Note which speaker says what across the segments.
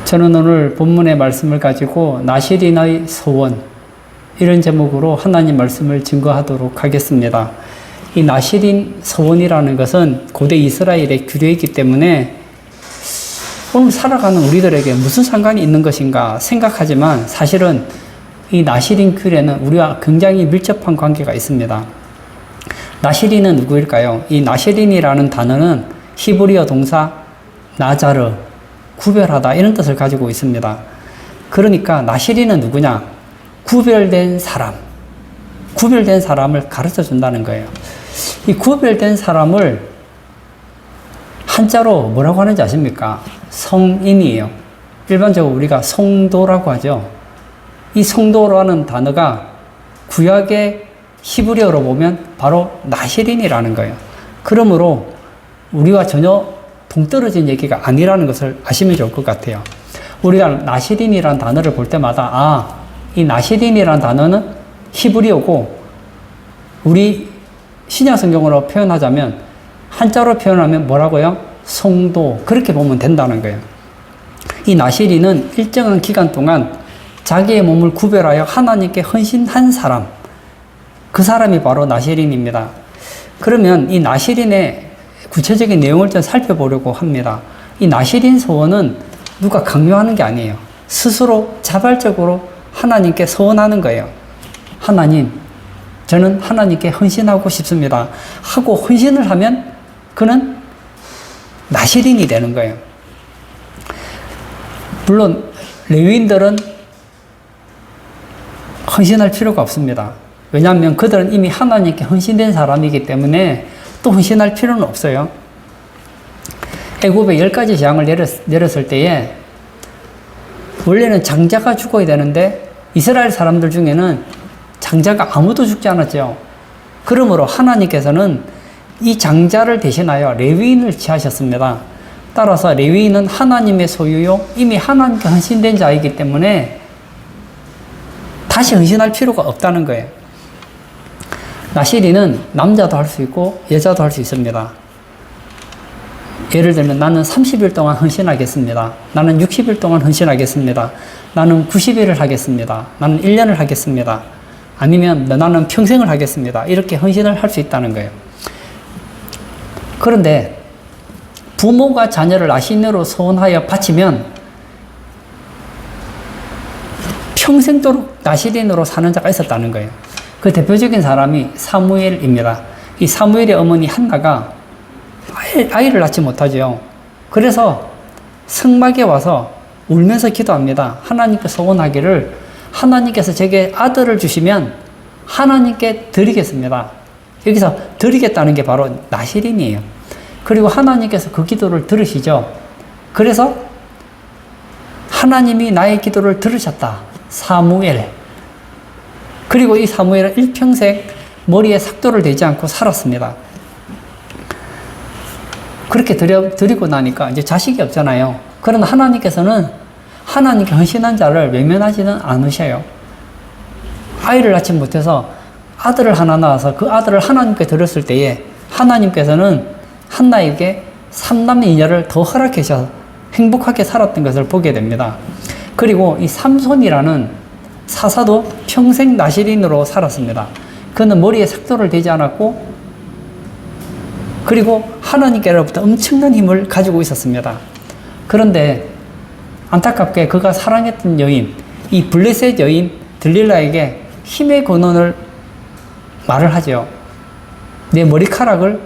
Speaker 1: 저는 오늘 본문의 말씀을 가지고 나시린의 소원, 이런 제목으로 하나님 말씀을 증거하도록 하겠습니다. 이 나시린 소원이라는 것은 고대 이스라엘의 규례이기 때문에 오늘 살아가는 우리들에게 무슨 상관이 있는 것인가 생각하지만 사실은 이 나시린 규례는 우리와 굉장히 밀접한 관계가 있습니다. 나시린은 누구일까요? 이 나시린이라는 단어는 히브리어 동사 나자르, 구별하다, 이런 뜻을 가지고 있습니다. 그러니까 나시린은 누구냐? 구별된 사람, 구별된 사람을 가르쳐 준다는 거예요. 이 구별된 사람을 한자로 뭐라고 하는지 아십니까? 성인이에요. 일반적으로 우리가 성도라고 하죠. 이 성도라는 단어가 구약의 히브리어로 보면 바로 나시린이라는 거예요. 그러므로 우리와 전혀 동떨어진 얘기가 아니라는 것을 아시면 좋을 것 같아요. 우리가 나시린이라는 단어를 볼 때마다 이 나시린이라는 단어는 히브리어고 우리 신약 성경으로 표현하자면 한자로 표현하면 뭐라고요? 성도, 그렇게 보면 된다는 거예요. 이 나시린은 일정한 기간 동안 자기의 몸을 구별하여 하나님께 헌신한 사람, 그 사람이 바로 나시린입니다. 그러면 이 나시린의 구체적인 내용을 좀 살펴보려고 합니다. 이 나시린 소원은 누가 강요하는 게 아니에요. 스스로 자발적으로 하나님께 소원하는 거예요. 하나님, 저는 하나님께 헌신하고 싶습니다 하고 헌신을 하면 그는 나시린이 되는 거예요. 물론 레위인들은 헌신할 필요가 없습니다. 왜냐하면 그들은 이미 하나님께 헌신된 사람이기 때문에 또 헌신할 필요는 없어요. 애굽에 10가지 재앙을 내렸을 때에 원래는 장자가 죽어야 되는데 이스라엘 사람들 중에는 장자가 아무도 죽지 않았죠. 그러므로 하나님께서는 이 장자를 대신하여 레위인을 취하셨습니다. 따라서 레위인은 하나님의 소유요, 이미 하나님께 헌신된 자이기 때문에 다시 헌신할 필요가 없다는 거예요. 나시린은 남자도 할 수 있고 여자도 할 수 있습니다. 예를 들면 나는 30일 동안 헌신하겠습니다. 나는 60일 동안 헌신하겠습니다. 나는 90일을 하겠습니다. 나는 1년을 하겠습니다. 아니면 나는 평생을 하겠습니다. 이렇게 헌신을 할 수 있다는 거예요. 그런데 부모가 자녀를 나시린으로 소원하여 바치면 평생도록 나시린으로 사는 자가 있었다는 거예요. 그 대표적인 사람이 사무엘입니다. 이 사무엘의 어머니 한나가 아이를 낳지 못하죠. 그래서 성막에 와서 울면서 기도합니다. 하나님께 소원하기를 하나님께서 제게 아들을 주시면 하나님께 드리겠습니다. 여기서 드리겠다는 게 바로 나시린이에요. 그리고 하나님께서 그 기도를 들으시죠. 그래서 하나님이 나의 기도를 들으셨다. 사무엘. 그리고 이 사무엘은 일평생 머리에 삭도를 대지 않고 살았습니다. 그렇게 드리고 나니까 이제 자식이 없잖아요. 그러나 하나님께서는 하나님께 헌신한 자를 외면하지는 않으셔요. 아이를 낳지 못해서 아들을 하나 낳아서 그 아들을 하나님께 드렸을 때에 하나님께서는 한나에게 3남 2녀를 더 허락하셔서 행복하게 살았던 것을 보게 됩니다. 그리고 이 삼손이라는 사사도 평생 나시린으로 살았습니다. 그는 머리에 삭도를 대지 않았고 그리고 하나님께로부터 엄청난 힘을 가지고 있었습니다. 그런데 안타깝게 그가 사랑했던 여인, 이 블레셋 여인 들릴라에게 힘의 근원을 말을 하죠. 내 머리카락을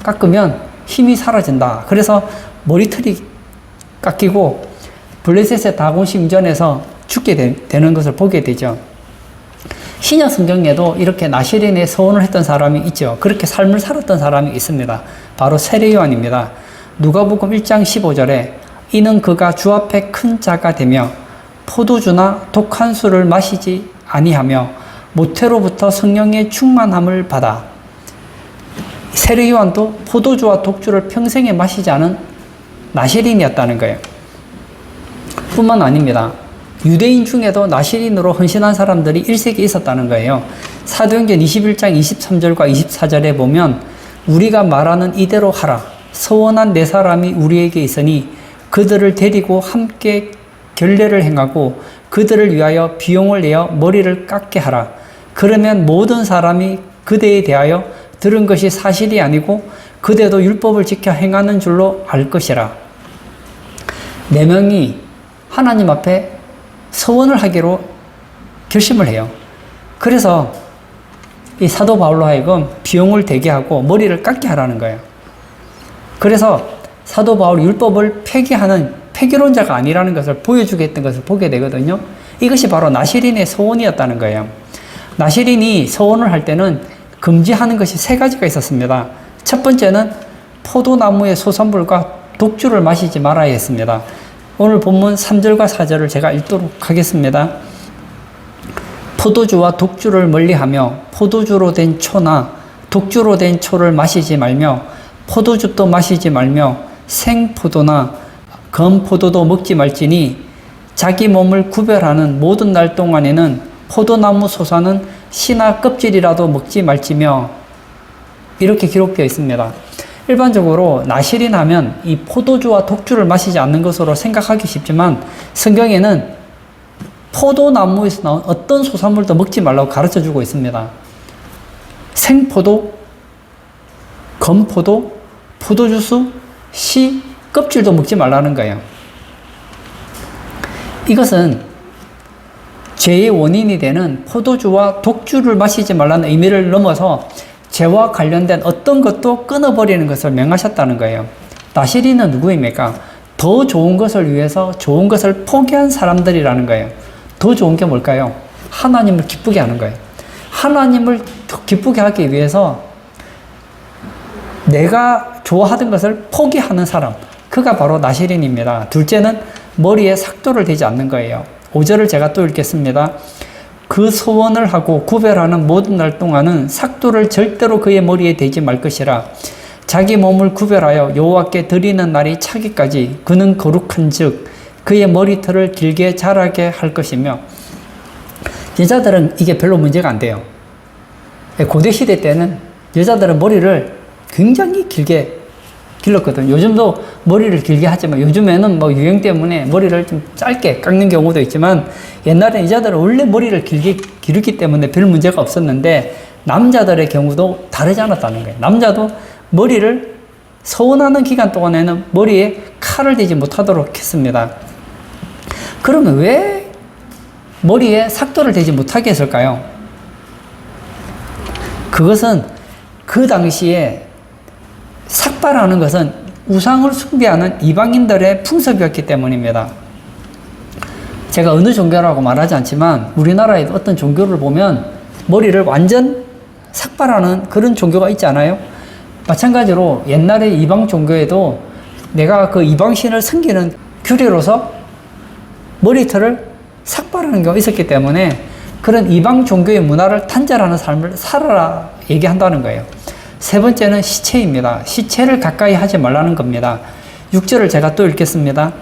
Speaker 1: 깎으면 힘이 사라진다. 그래서 머리털이 깎이고 블레셋의 다곤 심전에서 죽게 되는 것을 보게 되죠. 신약 성경에도 이렇게 나시린의 소원을 했던 사람이 있죠. 그렇게 삶을 살았던 사람이 있습니다. 바로 세례요한입니다. 누가복음 1장 15절에 이는 그가 주 앞에 큰 자가 되며 포도주나 독한 술을 마시지 아니하며 모태로부터 성령의 충만함을 받아. 세례요한도 포도주와 독주를 평생에 마시지 않은 나시린이었다는 거예요. 뿐만 아닙니다. 유대인 중에도 나시린으로 헌신한 사람들이 1세기에 있었다는 거예요. 사도행전 21장 23절과 24절에 보면 우리가 말하는 이대로 하라. 서원한 네 사람이 우리에게 있으니 그들을 데리고 함께 결례를 행하고 그들을 위하여 비용을 내어 머리를 깎게 하라. 그러면 모든 사람이 그대에 대하여 들은 것이 사실이 아니고 그대도 율법을 지켜 행하는 줄로 알 것이라. 4명이 하나님 앞에 서원을 하기로 결심을 해요. 그래서 이 사도 바울로 하여금 비용을 대게 하고 머리를 깎게 하라는 거예요. 그래서 사도 바울 율법을 폐기하는 폐기론자가 아니라는 것을 보여주겠다는 것을 보게 되거든요. 이것이 바로 나시린의 서원이었다는 거예요. 나시린이 서원을 할 때는 금지하는 것이 3가지가 있었습니다. 첫 번째는 포도나무의 소산물과 독주를 마시지 말아야 했습니다. 오늘 본문 3절과 4절을 제가 읽도록 하겠습니다. 포도주와 독주를 멀리하며 포도주로 된 초나 독주로 된 초를 마시지 말며 포도주도 마시지 말며 생포도나 검포도도 먹지 말지니 자기 몸을 구별하는 모든 날 동안에는 포도나무 소사는 씨나 껍질이라도 먹지 말지며 이렇게 기록되어 있습니다. 일반적으로 나시린 하면 이 포도주와 독주를 마시지 않는 것으로 생각하기 쉽지만 성경에는 포도나무에서 나온 어떤 소산물도 먹지 말라고 가르쳐 주고 있습니다. 생포도, 검포도, 포도주스, 씨, 껍질도 먹지 말라는 거예요. 이것은 죄의 원인이 되는 포도주와 독주를 마시지 말라는 의미를 넘어서 죄와 관련된 어떤 것도 끊어버리는 것을 명하셨다는 거예요. 나시린은 누구입니까? 더 좋은 것을 위해서 좋은 것을 포기한 사람들이라는 거예요. 더 좋은 게 뭘까요? 하나님을 기쁘게 하는 거예요. 하나님을 더 기쁘게 하기 위해서 내가 좋아하던 것을 포기하는 사람, 그가 바로 나시린입니다. 둘째는 머리에 삭도를 대지 않는 거예요. 5절을 제가 또 읽겠습니다. 그 소원을 하고 구별하는 모든 날 동안은 삭도를 절대로 그의 머리에 대지 말 것이라. 자기 몸을 구별하여 여호와께 드리는 날이 차기까지 그는 거룩한즉 그의 머리털을 길게 자라게 할 것이며. 여자들은 이게 별로 문제가 안 돼요. 고대 시대 때는 여자들은 머리를 굉장히 길게 길렀거든요. 요즘도 머리를 길게 하지만 요즘에는 뭐 유행 때문에 머리를 좀 짧게 깎는 경우도 있지만 옛날에 여자들은 원래 머리를 길게 기르기 때문에 별 문제가 없었는데 남자들의 경우도 다르지 않았다는 거예요. 남자도 머리를 서원하는 기간 동안에는 머리에 칼을 대지 못하도록 했습니다. 그러면 왜 머리에 삭도를 대지 못하게 했을까요? 그것은 그 당시에 삭발하는 것은 우상을 숭배하는 이방인들의 풍습이었기 때문입니다. 제가 어느 종교라고 말하지 않지만 우리나라의 어떤 종교를 보면 머리를 완전 삭발하는 그런 종교가 있지 않아요? 마찬가지로 옛날에 이방 종교에도 내가 그 이방신을 섬기는 규례로서 머리털을 삭발하는 경우가 있었기 때문에 그런 이방 종교의 문화를 단절하는 삶을 살아라 얘기한다는 거예요. 세 번째는 시체입니다. 시체를 가까이 하지 말라는 겁니다. 6절을 제가 또 읽겠습니다.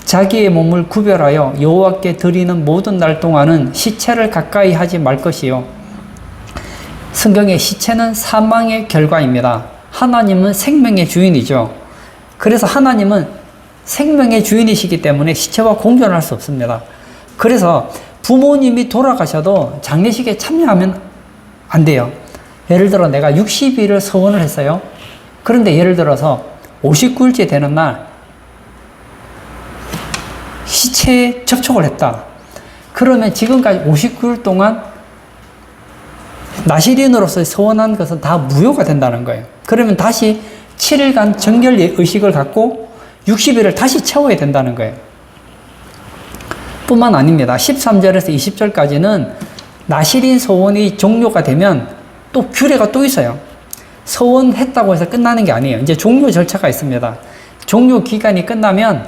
Speaker 1: 자기의 몸을 구별하여 여호와께 드리는 모든 날 동안은 시체를 가까이 하지 말 것이요. 성경의 시체는 사망의 결과입니다. 하나님은 생명의 주인이죠. 그래서 하나님은 생명의 주인이시기 때문에 시체와 공존할 수 없습니다. 그래서 부모님이 돌아가셔도 장례식에 참여하면 안 돼요. 예를 들어 내가 60일을 서원을 했어요. 그런데 예를 들어서 59일째 되는 날 시체에 접촉을 했다. 그러면 지금까지 59일 동안 나시린으로서 서원한 것은 다 무효가 된다는 거예요. 그러면 다시 7일간 정결 의식을 갖고 60일을 다시 채워야 된다는 거예요. 뿐만 아닙니다. 13절에서 20절까지는 나시린 서원이 종료가 되면 또 규례가 또 있어요. 서원했다고 해서 끝나는 게 아니에요. 이제 종료 절차가 있습니다. 종료 기간이 끝나면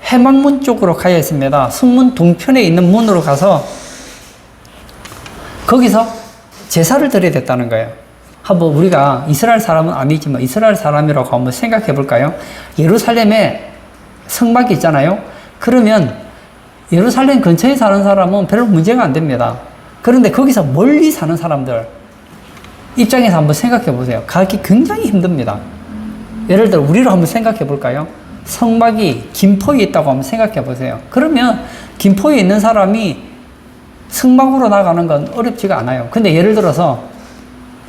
Speaker 1: 해망문 쪽으로 가야 했습니다. 성문 동편에 있는 문으로 가서 거기서 제사를 드려야 됐다는 거예요. 한번 우리가 이스라엘 사람은 아니지만 이스라엘 사람이라고 한번 생각해 볼까요? 예루살렘에 성막이 있잖아요. 그러면 예루살렘 근처에 사는 사람은 별로 문제가 안 됩니다. 그런데 거기서 멀리 사는 사람들 입장에서 한번 생각해 보세요. 가기 굉장히 힘듭니다. 예를 들어 우리로 한번 생각해 볼까요? 성막이 김포에 있다고 한번 생각해 보세요. 그러면 김포에 있는 사람이 성막으로 나가는 건 어렵지가 않아요. 근데 예를 들어서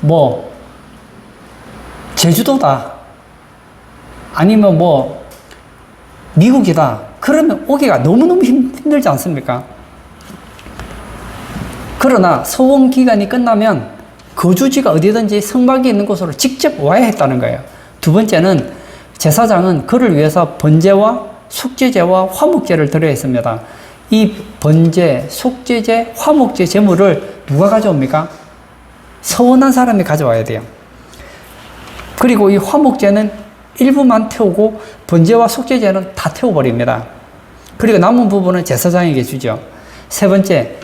Speaker 1: 뭐 제주도다 아니면 뭐 미국이다 그러면 오기가 너무너무 힘들지 않습니까? 그러나 서원 기간이 끝나면 거주지가 어디든지 성막이 있는 곳으로 직접 와야 했다는 거예요. 두 번째는 제사장은 그를 위해서 번제와 속죄제와 화목제를 드려야 했습니다. 이 번제, 속죄제, 화목제 제물을 누가 가져옵니까? 서원한 사람이 가져와야 돼요. 그리고 이 화목제는 일부만 태우고 번제와 속죄제는 다 태워버립니다. 그리고 남은 부분은 제사장에게 주죠. 세 번째,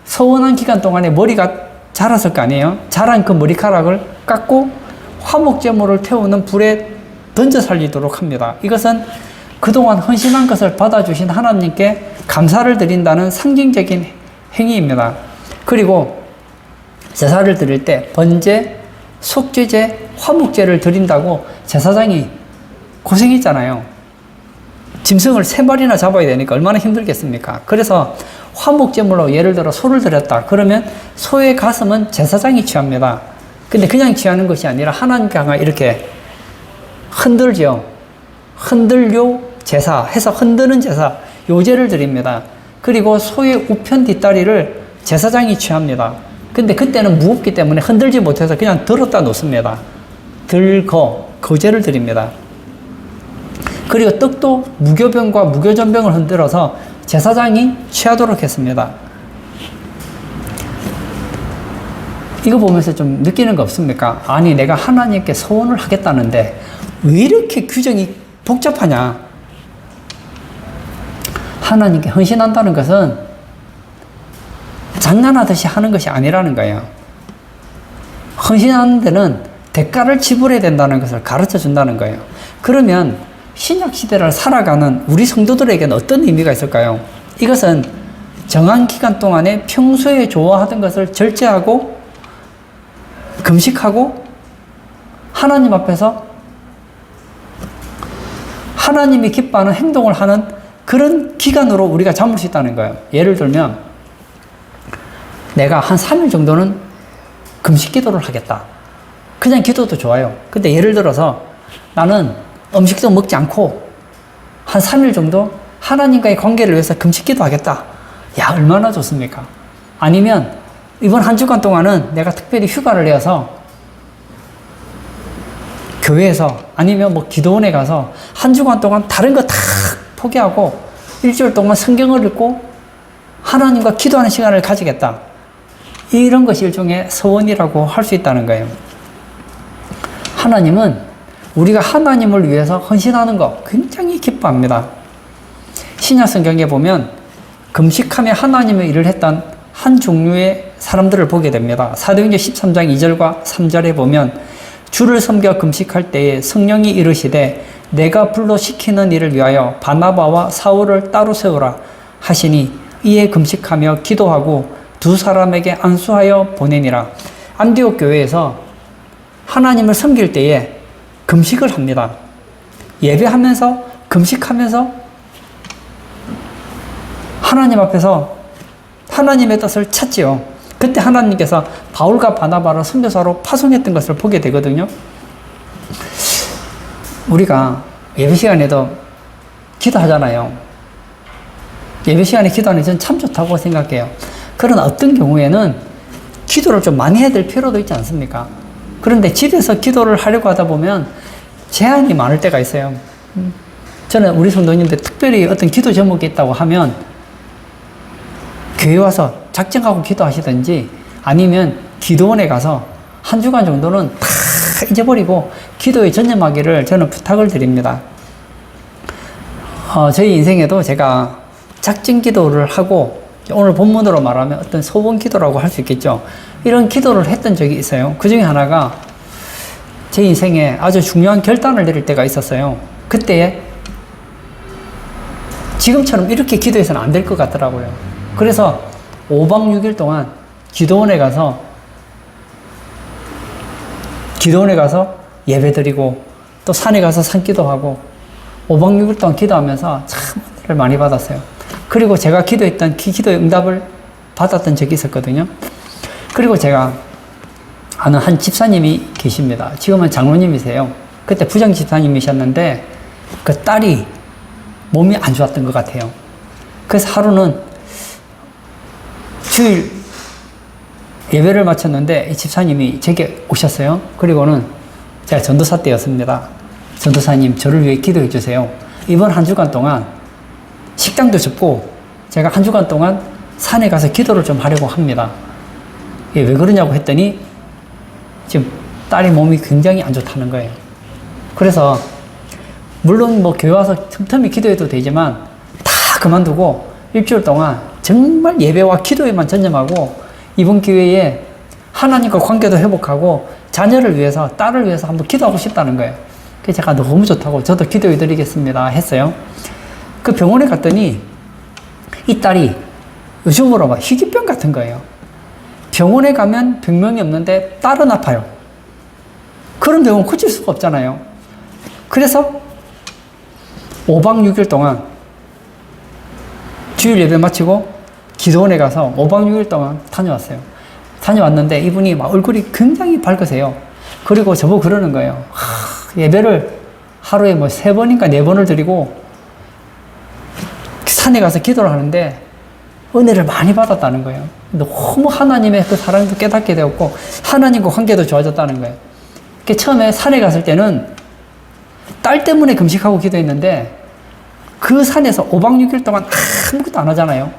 Speaker 1: 서원한 기간 동안에 머리가 자랐을 거 아니에요? 자란 그 머리카락을 깎고 화목제물을 태우는 불에 던져 살리도록 합니다. 이것은 그동안 헌신한 것을 받아주신 하나님께 감사를 드린다는 상징적인 행위입니다. 그리고 제사를 드릴 때 번제, 속죄제, 화목제를 드린다고 제사장이 고생했잖아요. 짐승을 3마리나 잡아야 되니까 얼마나 힘들겠습니까? 그래서 화목제물로 예를 들어 소를 드렸다. 그러면 소의 가슴은 제사장이 취합니다. 근데 그냥 취하는 것이 아니라 하나님께가 이렇게 흔들죠. 흔들요 제사 해서 흔드는 제사 요제를 드립니다. 그리고 소의 우편 뒷다리를 제사장이 취합니다. 근데 그때는 무겁기 때문에 흔들지 못해서 그냥 들었다 놓습니다. 거제를 드립니다. 그리고 떡도 무교병과 무교전병을 흔들어서 제사장이 취하도록 했습니다. 이거 보면서 좀 느끼는 거 없습니까? 아니 내가 하나님께 서원을 하겠다는데 왜 이렇게 규정이 복잡하냐? 하나님께 헌신한다는 것은 장난하듯이 하는 것이 아니라는 거예요. 헌신하는 데는 대가를 지불해야 된다는 것을 가르쳐 준다는 거예요. 그러면 신약 시대를 살아가는 우리 성도들에게는 어떤 의미가 있을까요? 이것은 정한 기간 동안에 평소에 좋아하던 것을 절제하고 금식하고 하나님 앞에서 하나님이 기뻐하는 행동을 하는 그런 기간으로 우리가 잡을 수 있다는 거예요. 예를 들면 내가 한 3일 정도는 금식 기도를 하겠다. 그냥 기도도 좋아요. 근데 예를 들어서 나는 음식도 먹지 않고 한 3일 정도 하나님과의 관계를 위해서 금식 기도하겠다. 야, 얼마나 좋습니까? 아니면 이번 한 주간 동안은 내가 특별히 휴가를 내어서 교회에서 아니면 뭐 기도원에 가서 한 주간 동안 다른 거 다 포기하고 일주일 동안 성경을 읽고 하나님과 기도하는 시간을 가지겠다. 이런 것이 일종의 서원이라고 할 수 있다는 거예요. 하나님은 우리가 하나님을 위해서 헌신하는 거 굉장히 기뻐합니다. 신약 성경에 보면 금식하며 하나님의 일을 했던 한 종류의 사람들을 보게 됩니다. 사도행전 13장 2절과 3절에 보면 주를 섬겨 금식할 때에 성령이 이르시되 내가 불러 시키는 일을 위하여 바나바와 사울을 따로 세우라 하시니 이에 금식하며 기도하고 두 사람에게 안수하여 보내니라. 안디옥 교회에서 하나님을 섬길 때에 금식을 합니다. 예배하면서 금식하면서 하나님 앞에서 하나님의 뜻을 찾지요. 그때 하나님께서 바울과 바나바를 선교사로 파송했던 것을 보게 되거든요. 우리가 예배 시간에도 기도하잖아요. 예배 시간에 기도하는 전 참 좋다고 생각해요. 그러나 어떤 경우에는 기도를 좀 많이 해야 될 필요도 있지 않습니까? 그런데 집에서 기도를 하려고 하다 보면 제한이 많을 때가 있어요. 저는 우리 성도님들 특별히 어떤 기도 제목이 있다고 하면 교회 와서 작정하고 기도하시든지 아니면 기도원에 가서 한 주간 정도는 다 잊어버리고 기도에 전념하기를 저는 부탁을 드립니다. 저희 인생에도 제가 작정 기도를 하고 오늘 본문으로 말하면 어떤 소원 기도라고 할 수 있겠죠. 이런 기도를 했던 적이 있어요. 그 중에 하나가 제 인생에 아주 중요한 결단을 내릴 때가 있었어요. 그때 지금처럼 이렇게 기도해서는 안 될 것 같더라고요. 그래서 5박 6일 동안 기도원에 가서 예배 드리고 또 산에 가서 산기도하고 5박 6일 동안 기도하면서 참 은혜를 많이 받았어요. 그리고 제가 기도했던 기도의 응답을 받았던 적이 있었거든요. 그리고 제가 아는 한 집사님이 계십니다. 지금은 장로님이세요. 그때 부장 집사님이셨는데 그 딸이 몸이 안 좋았던 것 같아요. 그래서 하루는 주일 예배를 마쳤는데 이 집사님이 제게 오셨어요. 그리고는 제가 전도사 때였습니다. 전도사님, 저를 위해 기도해 주세요. 이번 한 주간 동안 식당도 접고 제가 한 주간 동안 산에 가서 기도를 좀 하려고 합니다. 예, 왜 그러냐고 했더니 지금 딸이 몸이 굉장히 안 좋다는 거예요. 그래서 물론 뭐 교회 와서 틈틈이 기도해도 되지만 다 그만두고 일주일 동안 정말 예배와 기도에만 전념하고 이번 기회에 하나님과 관계도 회복하고 자녀를 위해서, 딸을 위해서 한번 기도하고 싶다는 거예요. 그래서 제가 너무 좋다고 저도 기도해 드리겠습니다 했어요. 그 병원에 갔더니 이 딸이 요즘으로 막 희귀병 같은 거예요. 병원에 가면 병명이 없는데 딸은 아파요. 그런 병은 고칠 수가 없잖아요. 그래서 5박 6일 동안 주일 예배 마치고 기도원에 가서 5박 6일 동안 다녀왔어요. 다녀왔는데 이분이 막 얼굴이 굉장히 밝으세요. 그리고 저보고 그러는 거예요. 예배를 하루에 뭐 3번인가 4번을 드리고 산에 가서 기도를 하는데 은혜를 많이 받았다는 거예요. 너무 하나님의 그 사랑도 깨닫게 되었고 하나님과 관계도 좋아졌다는 거예요. 처음에 산에 갔을 때는 딸 때문에 금식하고 기도했는데 그 산에서 5박 6일 동안 아무것도 안 하잖아요.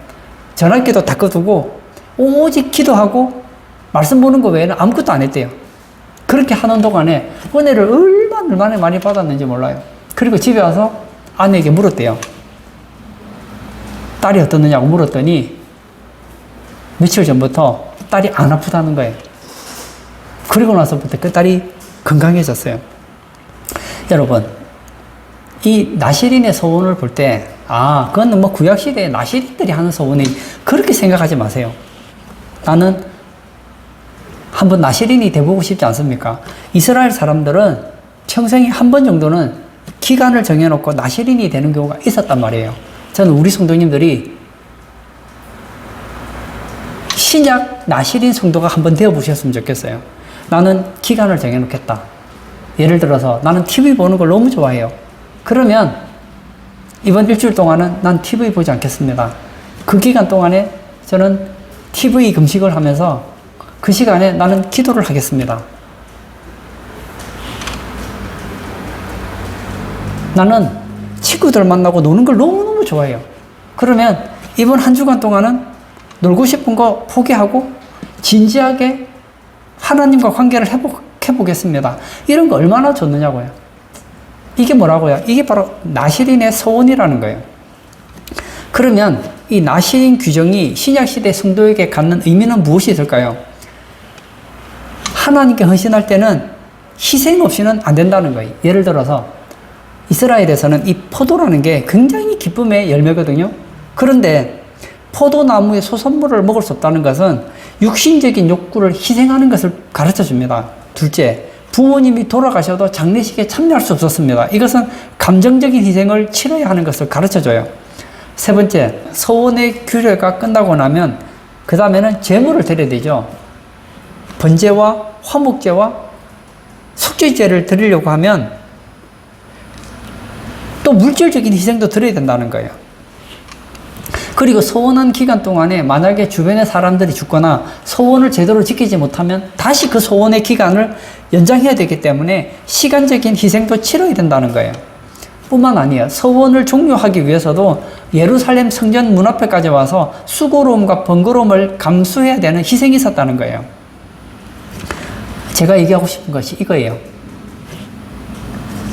Speaker 1: 전화기도 다 꺼두고 오직 기도하고 말씀 보는 거 외에는 아무것도 안 했대요. 그렇게 하는 동안에 은혜를 얼마나 많이 받았는지 몰라요. 그리고 집에 와서 아내에게 물었대요. 딸이 어떻느냐고 물었더니 며칠 전부터 딸이 안 아프다는 거예요. 그리고 나서부터 그 딸이 건강해졌어요. 여러분, 이 나시린의 소원을 볼 때, 그건 뭐 구약시대의 나시린들이 하는 소원이 그렇게 생각하지 마세요. 나는 한번 나시린이 돼보고 싶지 않습니까? 이스라엘 사람들은 평생에 한 번 정도는 기간을 정해놓고 나시린이 되는 경우가 있었단 말이에요. 저는 우리 성도님들이 신약 나시린 성도가 한번 되어보셨으면 좋겠어요. 나는 기간을 정해놓겠다. 예를 들어서 나는 TV 보는 걸 너무 좋아해요. 그러면 이번 일주일 동안은 난 TV 보지 않겠습니다. 그 기간 동안에 저는 TV 금식을 하면서 그 시간에 나는 기도를 하겠습니다. 나는 친구들 만나고 노는 걸 너무너무 좋아해요. 그러면 이번 한 주간 동안은 놀고 싶은 거 포기하고 진지하게 하나님과 관계를 회복해보겠습니다. 이런 거 얼마나 좋느냐고요. 이게 뭐라고요? 이게 바로 나시린의 소원이라는 거예요. 그러면 이 나시린 규정이 신약시대 성도에게 갖는 의미는 무엇이 있을까요? 하나님께 헌신할 때는 희생 없이는 안 된다는 거예요. 예를 들어서 이스라엘에서는 이 포도라는 게 굉장히 기쁨의 열매거든요. 그런데 포도나무의 소선물을 먹을 수 없다는 것은 육신적인 욕구를 희생하는 것을 가르쳐 줍니다. 둘째, 부모님이 돌아가셔도 장례식에 참여할 수 없었습니다. 이것은 감정적인 희생을 치러야 하는 것을 가르쳐 줘요. 세 번째, 소원의 규례가 끝나고 나면 그 다음에는 제물을 드려야 되죠. 번제와 화목제와 속죄제를 드리려고 하면 또 물질적인 희생도 드려야 된다는 거예요. 그리고 소원한 기간 동안에 만약에 주변의 사람들이 죽거나 소원을 제대로 지키지 못하면 다시 그 소원의 기간을 연장해야 되기 때문에 시간적인 희생도 치러야 된다는 거예요. 뿐만 아니에요. 소원을 종료하기 위해서도 예루살렘 성전 문 앞에까지 와서 수고로움과 번거로움을 감수해야 되는 희생이 있었다는 거예요. 제가 얘기하고 싶은 것이 이거예요.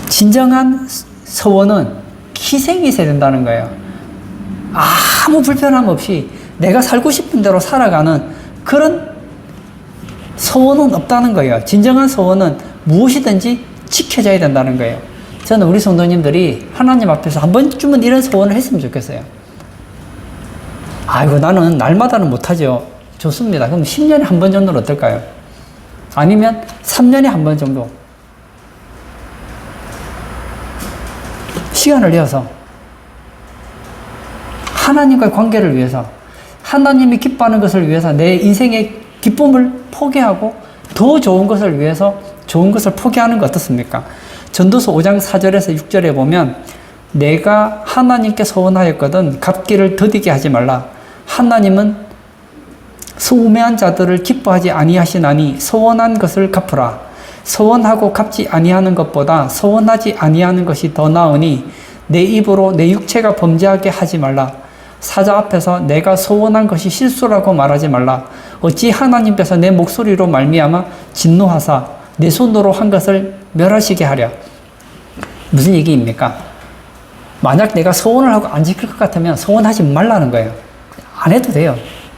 Speaker 1: 진정한 소원은 희생이 있어야 된다는 거예요. 아무 불편함 없이 내가 살고 싶은 대로 살아가는 그런 소원은 없다는 거예요. 진정한 소원은 무엇이든지 지켜져야 된다는 거예요. 저는 우리 성도님들이 하나님 앞에서 한 번쯤은 이런 소원을 했으면 좋겠어요. 아이고, 나는 날마다는 못하죠. 좋습니다. 그럼 10년에 한 번 정도는 어떨까요? 아니면 3년에 한 번 정도. 시간을 내어서 하나님과의 관계를 위해서, 하나님이 기뻐하는 것을 위해서 내 인생의 기쁨을 포기하고 더 좋은 것을 위해서 좋은 것을 포기하는 거 어떻습니까? 전도서 5장 4절에서 6절에 보면 내가 하나님께 소원하였거든 갚기를 더디게 하지 말라. 하나님은 소매한 자들을 기뻐하지 아니하시나니 소원한 것을 갚으라. 소원하고 갚지 아니하는 것보다 소원하지 아니하는 것이 더 나으니 내 입으로 내 육체가 범죄하게 하지 말라. 사자 앞에서 내가 소원한 것이 실수라고 말하지 말라. 어찌 하나님께서 내 목소리로 말미암아 진노하사 내 손으로 한 것을 멸하시게 하랴. 무슨 얘기입니까? 만약 내가 소원을 하고 안 지킬 것 같으면 소원하지 말라는 거예요. 안 해도 돼요.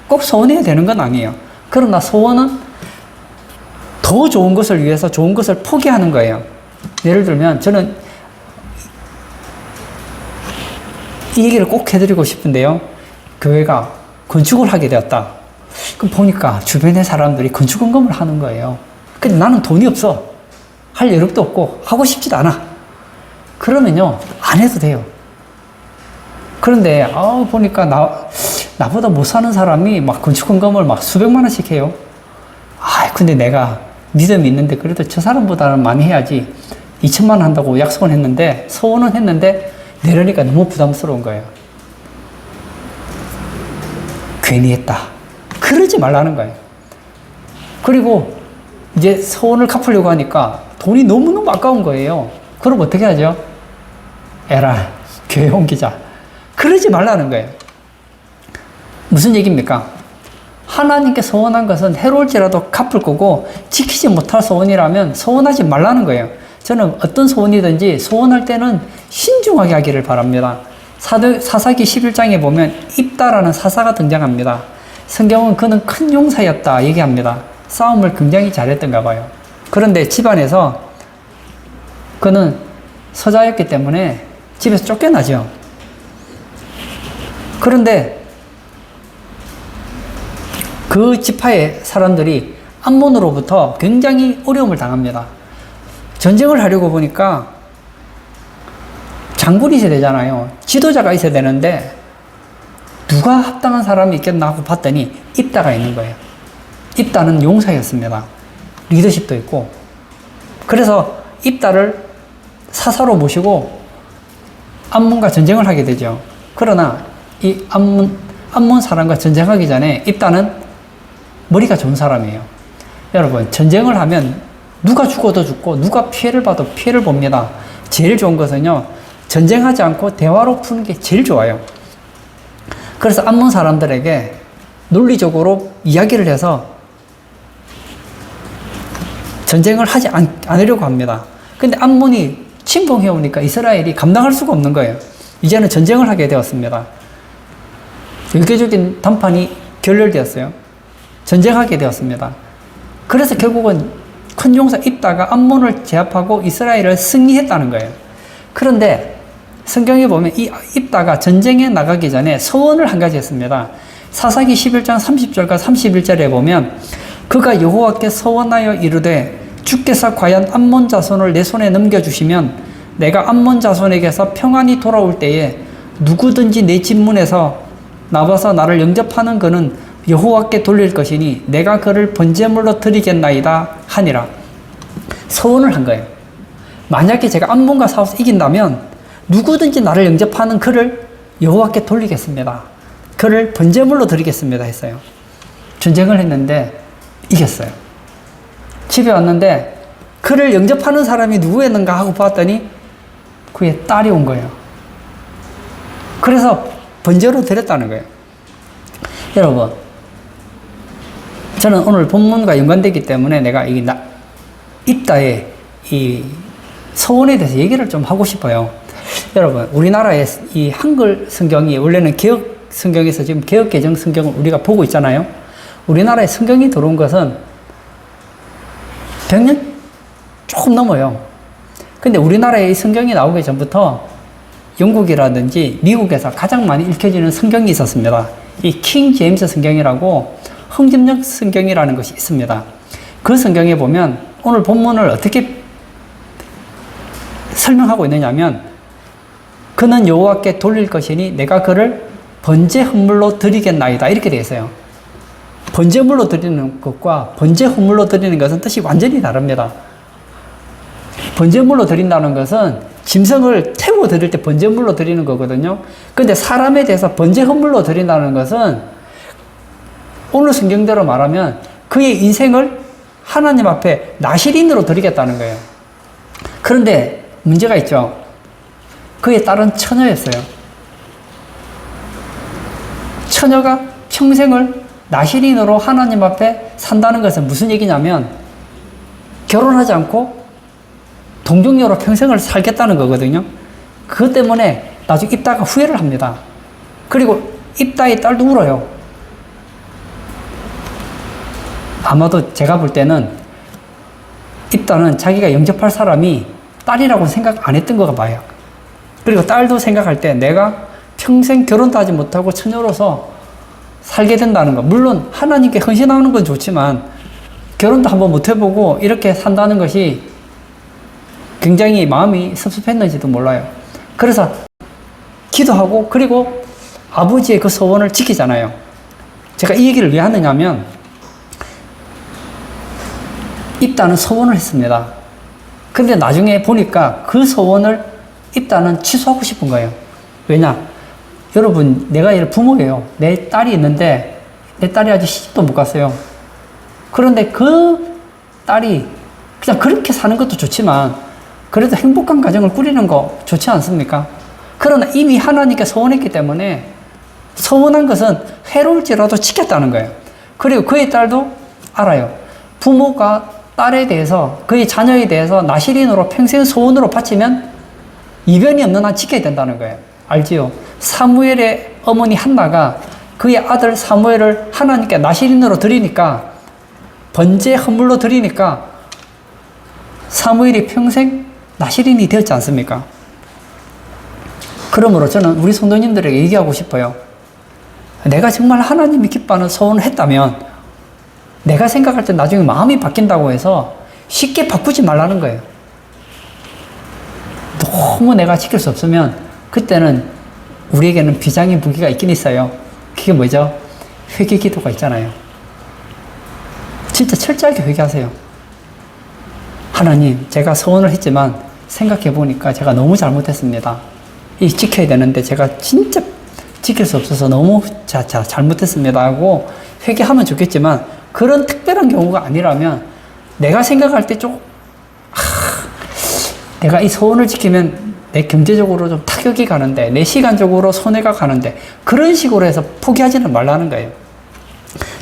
Speaker 1: 꼭 소원해야 되는 건 아니에요. 그러나 소원은 더 좋은 것을 위해서 좋은 것을 포기하는 거예요. 예를 들면 저는 이 얘기를 꼭 해드리고 싶은데요. 교회가 건축을 하게 되었다. 그럼 보니까 주변의 사람들이 건축원금을 하는 거예요. 근데 나는 돈이 없어. 할 여력도 없고 하고 싶지도 않아. 그러면요, 안 해도 돼요. 그런데 보니까 나보다 못 사는 사람이 막 건축원금을 막 수백만 원씩 해요. 근데 내가 믿음이 있는데 그래도 저 사람보다는 많이 해야지. 2천만 원 한다고 약속은 했는데, 소원은 했는데 내려니까 너무 부담스러운 거예요. 괜히 했다. 그러지 말라는 거예요. 그리고 이제 소원을 갚으려고 하니까 돈이 너무너무 아까운 거예요. 그럼 어떻게 하죠? 에라, 교회 옮기자. 그러지 말라는 거예요. 무슨 얘기입니까? 하나님께 소원한 것은 해로울지라도 갚을 거고 지키지 못할 소원이라면 소원하지 말라는 거예요. 저는 어떤 소원이든지 소원할 때는 신중하게 하기를 바랍니다. 사사기 11장에 보면 입다라는 사사가 등장합니다. 성경은 그는 큰 용사였다 얘기합니다. 싸움을 굉장히 잘했던가 봐요. 그런데 집안에서 그는 서자였기 때문에 집에서 쫓겨나죠. 그런데 그 지파의 사람들이 암몬으로부터 굉장히 어려움을 당합니다. 전쟁을 하려고 보니까 장군이 있어야 되잖아요. 지도자가 있어야 되는데 누가 합당한 사람이 있겠나 하고 봤더니 입다가 있는 거예요. 입다는 용사였습니다. 리더십도 있고. 그래서 입다를 사사로 모시고 암몬과 전쟁을 하게 되죠. 그러나 이 암몬 사람과 전쟁하기 전에 입다는 머리가 좋은 사람이에요. 여러분, 전쟁을 하면 누가 죽어도 죽고 누가 피해를 봐도 피해를 봅니다. 제일 좋은 것은요, 전쟁하지 않고 대화로 푸는 게 제일 좋아요. 그래서 암몬 사람들에게 논리적으로 이야기를 해서 전쟁을 하지 않으려고 합니다. 근데 암몬이 침공해 오니까 이스라엘이 감당할 수가 없는 거예요. 이제는 전쟁을 하게 되었습니다. 외교적인談판이 결렬되었어요. 전쟁하게 되었습니다. 그래서 결국은 큰 용사 입다가 암몬을 제압하고 이스라엘을 승리했다는 거예요. 그런데 성경에 보면 이 입다가 전쟁에 나가기 전에 소원을 한 가지 했습니다. 사사기 11장 30절과 31절에 보면 그가 여호와께 소원하여 이르되 주께서 과연 암몬 자손을 내 손에 넘겨주시면 내가 암몬 자손에게서 평안히 돌아올 때에 누구든지 내 집 문에서 나와서 나를 영접하는 그는 여호와께 돌릴 것이니 내가 그를 번제물로 드리겠나이다 하니라. 소원을 한 거예요. 만약에 제가 암몬과 싸워서 이긴다면 누구든지 나를 영접하는 그를 여호와께 돌리겠습니다. 그를 번제물로 드리겠습니다 했어요. 전쟁을 했는데 이겼어요. 집에 왔는데 그를 영접하는 사람이 누구였는가 하고 봤더니 그의 딸이 온 거예요. 그래서 번제로 드렸다는 거예요. 여러분, 저는 오늘 본문과 연관되기 때문에 내가 입다의 이 소원에 대해서 얘기를 좀 하고 싶어요. 여러분, 우리나라의 이 한글 성경이 원래는 개혁 성경에서 지금 개혁 개정 성경을 우리가 보고 있잖아요. 우리나라에 성경이 들어온 것은 100년 조금 넘어요. 근데 우리나라에 이 성경이 나오기 전부터 영국이라든지 미국에서 가장 많이 읽혀지는 성경이 있었습니다. 이 킹 제임스 성경이라고 흥집력 성경이라는 것이 있습니다. 그 성경에 보면 오늘 본문을 어떻게 설명하고 있느냐면 그는 여호와께 돌릴 것이니 내가 그를 번제 헌물로 드리겠나이다. 이렇게 되어 있어요. 번제물로 드리는 것과 번제 헌물로 드리는 것은 뜻이 완전히 다릅니다. 번제물로 드린다는 것은 짐승을 태워 드릴 때 번제물로 드리는 거거든요. 근데 사람에 대해서 번제 헌물로 드린다는 것은 오늘 성경대로 말하면 그의 인생을 하나님 앞에 나실인으로 드리겠다는 거예요. 그런데 문제가 있죠. 그의 딸은 처녀였어요. 처녀가 평생을 나실인으로 하나님 앞에 산다는 것은 무슨 얘기냐면 결혼하지 않고 동정녀로 평생을 살겠다는 거거든요. 그것 때문에 나중에 입다가 후회를 합니다. 그리고 입다의 딸도 울어요. 아마도 제가 볼 때는 입다는 자기가 영접할 사람이 딸이라고 생각 안 했던 것 봐요. 그리고 딸도 생각할 때 내가 평생 결혼도 하지 못하고 처녀로서 살게 된다는 거. 물론 하나님께 헌신하는 건 좋지만 결혼도 한번 못 해보고 이렇게 산다는 것이 굉장히 마음이 섭섭했는지도 몰라요. 그래서 기도하고 그리고 아버지의 그 소원을 지키잖아요. 제가 이 얘기를 왜 하느냐면 입다는 소원을 했습니다. 근데 나중에 보니까 그 소원을 입다는 취소하고 싶은 거예요. 왜냐? 여러분, 내가 부모예요. 내 딸이 있는데 내 딸이 아직 시집도 못 갔어요. 그런데 그 딸이 그냥 그렇게 사는 것도 좋지만 그래도 행복한 가정을 꾸리는 거 좋지 않습니까? 그러나 이미 하나님께 소원했기 때문에 소원한 것은 해로울지라도 지켰다는 거예요. 그리고 그의 딸도 알아요. 부모가 딸에 대해서, 그의 자녀에 대해서 나실인으로 평생 소원으로 바치면 이변이 없는 한 지켜야 된다는 거예요. 알지요? 사무엘의 어머니 한나가 그의 아들 사무엘을 하나님께 나실인으로 드리니까, 번제 헌물로 드리니까 사무엘이 평생 나실인이 되었지 않습니까? 그러므로 저는 우리 성도님들에게 얘기하고 싶어요. 내가 정말 하나님이 기뻐하는 소원을 했다면 내가 생각할 때 나중에 마음이 바뀐다고 해서 쉽게 바꾸지 말라는 거예요. 너무 내가 지킬 수 없으면 그때는 우리에게는 비장의 무기가 있긴 있어요. 그게 뭐죠? 회개 기도가 있잖아요. 진짜 철저하게 회개하세요. 하나님, 제가 소원을 했지만 생각해 보니까 제가 너무 잘못했습니다. 이 지켜야 되는데 제가 진짜 지킬 수 없어서 너무 잘못했습니다 하고 회개하면 좋겠지만, 그런 특별한 경우가 아니라면 내가 생각할 때 내가 이 소원을 지키면 내 경제적으로 좀 타격이 가는데, 내 시간적으로 손해가 가는데, 그런 식으로 해서 포기하지는 말라는 거예요.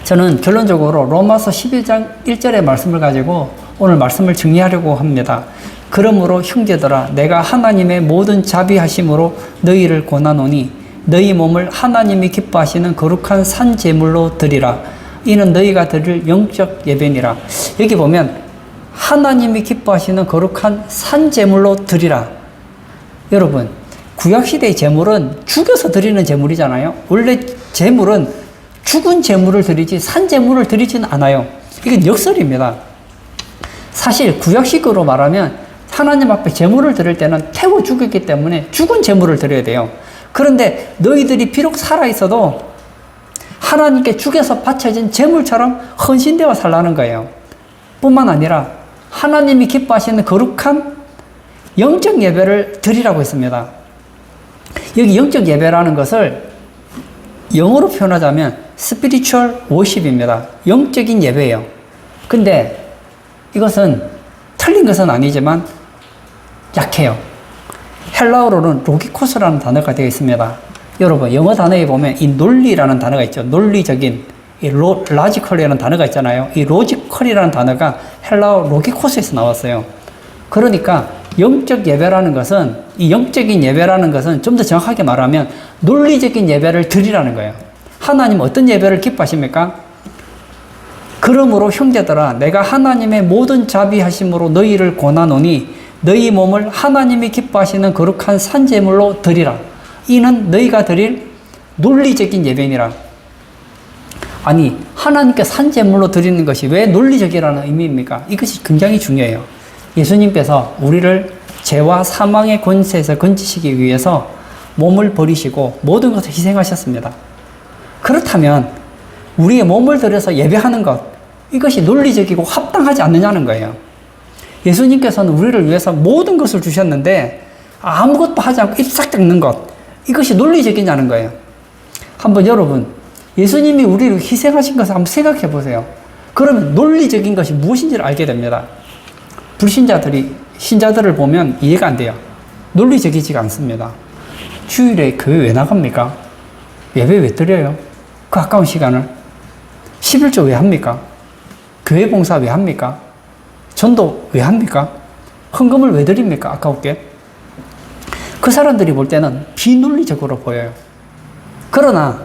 Speaker 1: 저는 결론적으로 로마서 11장 1절의 말씀을 가지고 오늘 말씀을 정리하려고 합니다. 그러므로 형제들아, 내가 하나님의 모든 자비하심으로 너희를 권하노니 너희 몸을 하나님이 기뻐하시는 거룩한 산 제물로 드리라. 이는 너희가 드릴 영적 예배니라. 여기 보면 하나님이 기뻐하시는 거룩한 산 제물로 드리라. 여러분, 구약시대의 제물은 죽여서 드리는 제물이잖아요. 원래 제물은 죽은 제물을 드리지 산 제물을 드리지는 않아요. 이건 역설입니다. 사실 구약식으로 말하면 하나님 앞에 제물을 드릴 때는 태워 죽였기 때문에 죽은 제물을 드려야 돼요. 그런데 너희들이 비록 살아있어도 하나님께 죽여서 바쳐진 제물처럼 헌신되어 살라는 거예요. 뿐만 아니라 하나님이 기뻐하시는 거룩한 영적 예배를 드리라고 했습니다. 여기 영적 예배라는 것을 영어로 표현하자면 spiritual worship입니다. 영적인 예배예요. 근데 이것은 틀린 것은 아니지만 약해요. 헬라어로는 로기코스라는 단어가 되어 있습니다. 여러분, 영어 단어에 보면 이 논리라는 단어가 있죠. 논리적인, 이 logical이라는 단어가 있잖아요. 이 logical이라는 단어가 헬라어 로기코스에서 나왔어요. 그러니까 영적 예배라는 것은, 이 영적인 예배라는 것은 좀 더 정확하게 말하면 논리적인 예배를 드리라는 거예요. 하나님 어떤 예배를 기뻐하십니까? 그러므로 형제들아, 내가 하나님의 모든 자비하심으로 너희를 권하노니 너희 몸을 하나님이 기뻐하시는 거룩한 산제물로 드리라. 이는 너희가 드릴 논리적인 예배니라. 아니, 하나님께 산제물로 드리는 것이 왜 논리적이라는 의미입니까? 이것이 굉장히 중요해요. 예수님께서 우리를 죄와 사망의 권세에서 건지시기 위해서 몸을 버리시고 모든 것을 희생하셨습니다. 그렇다면 우리의 몸을 들여서 예배하는 것, 이것이 논리적이고 합당하지 않느냐는 거예요. 예수님께서는 우리를 위해서 모든 것을 주셨는데 아무것도 하지 않고 입 싹 닦는 것, 이것이 논리적이냐는 거예요. 한번 여러분, 예수님이 우리를 희생하신 것을 한번 생각해 보세요. 그러면 논리적인 것이 무엇인지를 알게 됩니다. 불신자들이 신자들을 보면 이해가 안 돼요. 논리적이지가 않습니다. 주일에 교회 왜 나갑니까? 예배 왜 드려요? 그 아까운 시간을. 11조 왜 합니까? 교회 봉사 왜 합니까? 전도 왜 합니까? 헌금을 왜 드립니까? 아까웠게. 그 사람들이 볼 때는 비논리적으로 보여요. 그러나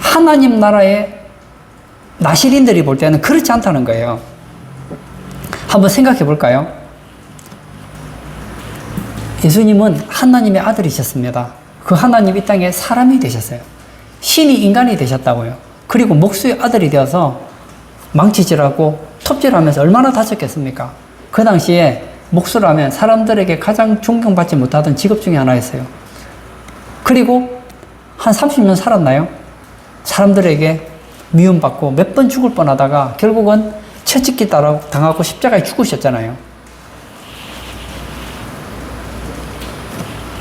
Speaker 1: 하나님 나라의 나실인들이 볼 때는 그렇지 않다는 거예요. 한번 생각해 볼까요? 예수님은 하나님의 아들이셨습니다. 그 하나님 이 땅에 사람이 되셨어요. 신이 인간이 되셨다고요. 그리고 목수의 아들이 되어서 망치질하고 톱질하면서 얼마나 다쳤겠습니까? 그 당시에 목수라면 사람들에게 가장 존경받지 못하던 직업 중에 하나였어요. 그리고 한 30년 살았나요? 사람들에게 미움받고 몇 번 죽을 뻔하다가 결국은 채찍기 당하고 십자가에 죽으셨잖아요.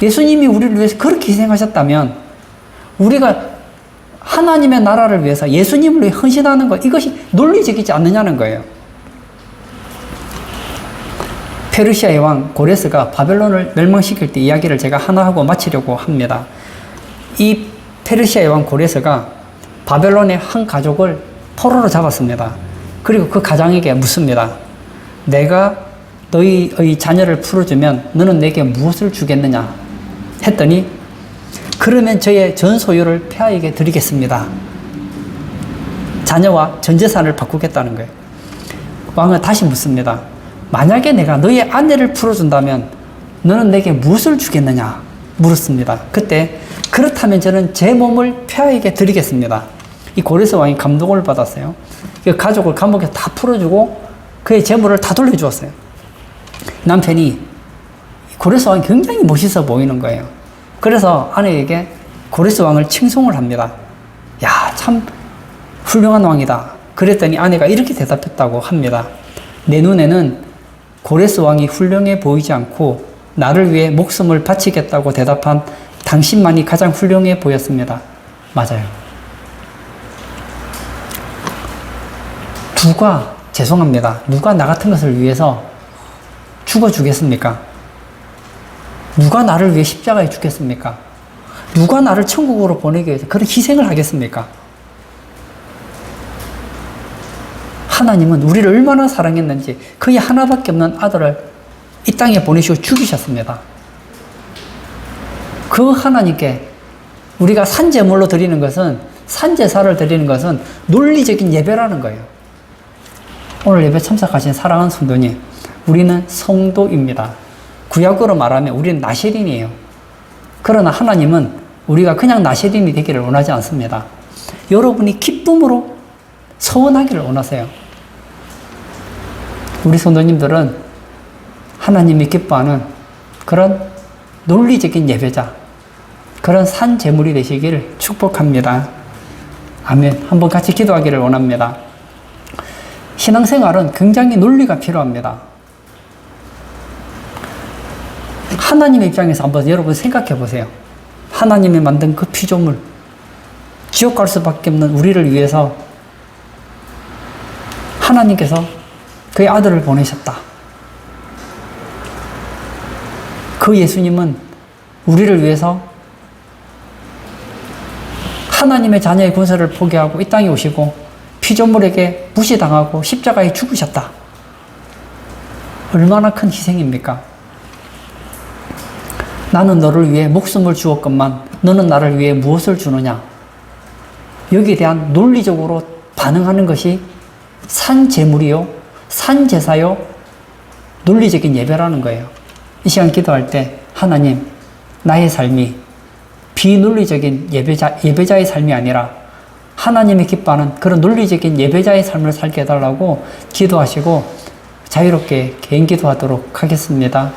Speaker 1: 예수님이 우리를 위해서 그렇게 희생하셨다면 우리가 하나님의 나라를 위해서 예수님을 위해 헌신하는 것, 이것이 논리적이지 않느냐는 거예요. 페르시아의 왕 고레스가 바벨론을 멸망시킬 때 이야기를 제가 하나 하고 마치려고 합니다. 이 페르시아의 왕 고레스가 바벨론의 한 가족을 포로로 잡았습니다. 그리고 그 가장에게 묻습니다. 내가 너희의 자녀를 풀어주면 너는 내게 무엇을 주겠느냐? 했더니 그러면 저의 전 소유를 폐하에게 드리겠습니다. 자녀와 전 재산을 바꾸겠다는 거예요. 왕은 다시 묻습니다. 만약에 내가 너의 아내를 풀어준다면 너는 내게 무엇을 주겠느냐? 물었습니다. 그때 그렇다면 저는 제 몸을 폐하에게 드리겠습니다. 이 고레스 왕이 감동을 받았어요. 가족을 감옥에서 다 풀어주고 그의 재물을 다 돌려주었어요. 남편이 고레스 왕이 굉장히 멋있어 보이는 거예요. 그래서 아내에게 고레스 왕을 칭송을 합니다. 야, 참 훌륭한 왕이다. 그랬더니 아내가 이렇게 대답했다고 합니다. 내 눈에는 고레스 왕이 훌륭해 보이지 않고 나를 위해 목숨을 바치겠다고 대답한 당신만이 가장 훌륭해 보였습니다. 맞아요. 죄송합니다. 누가 나 같은 것을 위해서 죽어주겠습니까? 누가 나를 위해 십자가에 죽겠습니까? 누가 나를 천국으로 보내기 위해서 그런 희생을 하겠습니까? 하나님은 우리를 얼마나 사랑했는지 그의 하나밖에 없는 아들을 이 땅에 보내시고 죽이셨습니다. 그 하나님께 우리가 산제물로 드리는 것은, 산제사를 드리는 것은 논리적인 예배라는 거예요. 오늘 예배 참석하신 사랑하는 성도님, 우리는 성도입니다. 구약으로 말하면 우리는 나실인이에요. 그러나 하나님은 우리가 그냥 나실인이 되기를 원하지 않습니다. 여러분이 기쁨으로 서원하기를 원하세요. 우리 성도님들은 하나님이 기뻐하는 그런 논리적인 예배자, 그런 산 제물이 되시기를 축복합니다. 아멘. 한번 같이 기도하기를 원합니다. 신앙생활은 굉장히 논리가 필요합니다. 하나님의 입장에서 한번 여러분 생각해 보세요. 하나님이 만든 그 피조물, 지옥 갈 수밖에 없는 우리를 위해서 하나님께서 그의 아들을 보내셨다. 그 예수님은 우리를 위해서 하나님의 자녀의 권세를 포기하고 이 땅에 오시고 피조물에게 무시당하고 십자가에 죽으셨다. 얼마나 큰 희생입니까? 나는 너를 위해 목숨을 주었건만 너는 나를 위해 무엇을 주느냐? 여기에 대한 논리적으로 반응하는 것이 산제물이요, 산제사요, 논리적인 예배라는 거예요. 이 시간 기도할 때 하나님, 나의 삶이 비논리적인 예배자의 삶이 아니라 하나님이 기뻐하는 그런 논리적인 예배자의 삶을 살게 해달라고 기도하시고 자유롭게 개인 기도하도록 하겠습니다.